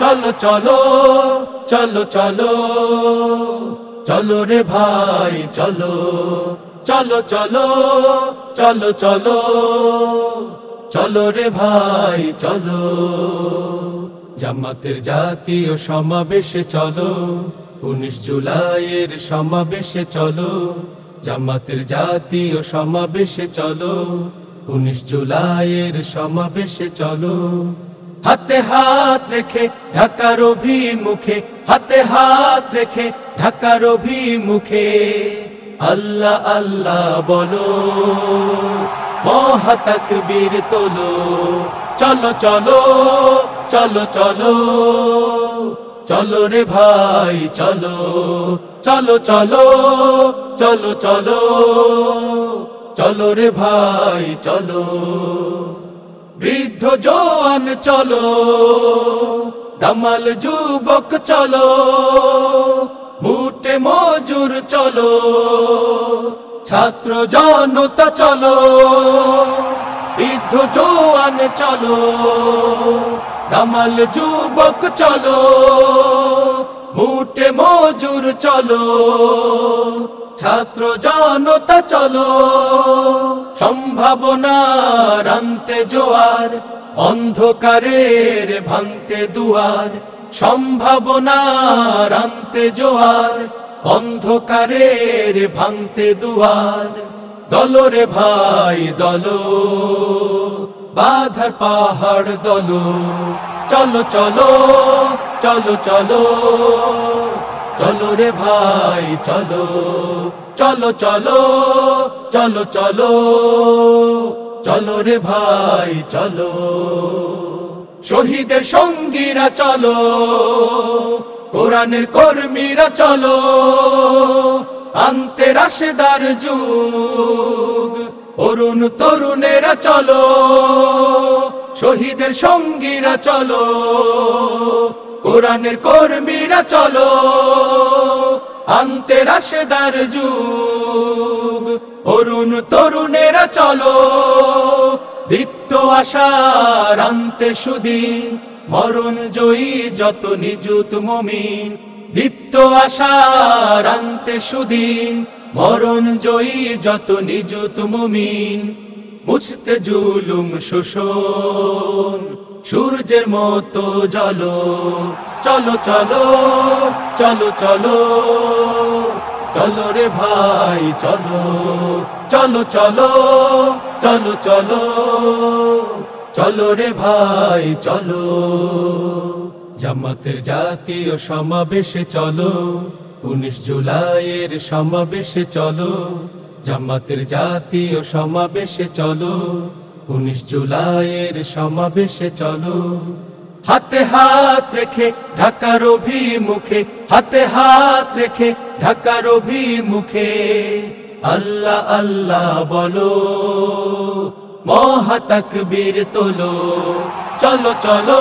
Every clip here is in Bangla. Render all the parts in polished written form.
চলো চলো চলো চলো চলো রে ভাই চলো চলো চলো চলো চলো চলো রে ভাই চলো জামাতের জাতীয় সমাবেশে চলো 19 জুলাইয়ের সমাবেশে চলো জামাতের জাতীয় সমাবেশে চলো 19 জুলাইয়ের সমাবেশে চলো হাতে হাত রেখে ঢাকার অভিমুখে হাতে হাত রেখে ঢাকার অভিমুখে আল্লাহ আল্লাহ বলো মহা তাকবীর তোলো চলো চলো চলো চলো চলো রে ভাই চলো চলো চলো চলো চলো চলো রে ভাই চলো বৃদ্ধ জওয়ান চলো দামাল যুবক চলো মুটে মজুর চলো ছাত্র জনতা চলো বৃদ্ধ জওয়ান চলো দামাল যুবক চলো মুটে মজুর চলো ছাত্র জনতা চলো সম্ভাবনার আনতে জোয়ার অন্ধকারের ভাঙতে দুয়ার সম্ভাবনার আনতে জোয়ার অন্ধকারের ভাঙতে দুয়ার দলরে ভাই দলো বাধার পাহাড় দলো চলো চলো চলো চলো চলো রে ভাই চলো চলো চলো চলো চলো চলো রে ভাই চলো শহীদের সঙ্গীরা চলো কোরআনের কর্মীরা চলো আনতে রাশেদার যুগ অরুণ তরুণেরা চলো শহীদের সঙ্গীরা চলো কোরআনের কর্মীরা চলো আনতে রাশেদার যুগ অরুণ তরুণেরা চলো দীপ্ত আশার আনতে সুদিন মরণ জয়ী যত নিযুত মুমিন দীপ্ত আশার আনতে সুদিন মরণ জয়ী যত নিযুত মুমিন মুছতে জুলুম শোষণ সূর্যের মতো জ্বলো চলো চলো চলো চলো চলো রে ভাই চলো চলো চলো চলো চলো চলো রে ভাই চলো জামাতের জাতীয় সমাবেশে চলো 19 জুলাইয়ের সমাবেশে চলো জামাতের জাতীয় সমাবেশে চলো 19 জুলাইয়ের সমাবেশে চলো হাতে হাত রেখে ঢাকার অভিমুখে হাতে হাত রেখে ঢাকার অভিমুখে আল্লাহ আল্লাহ বলো মহা তাকবীর তোলো চলো চলো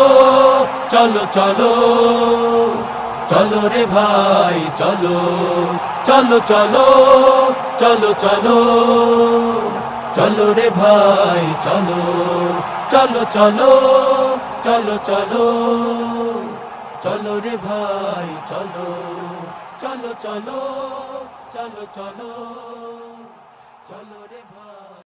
চলো চলো চলো রে ভাই চলো চলো চলো চলো চলো চলো রে ভাই চলো চলো চলো চলো চলো চলো রে ভাই চলো চলো চলো চলো চলো চলো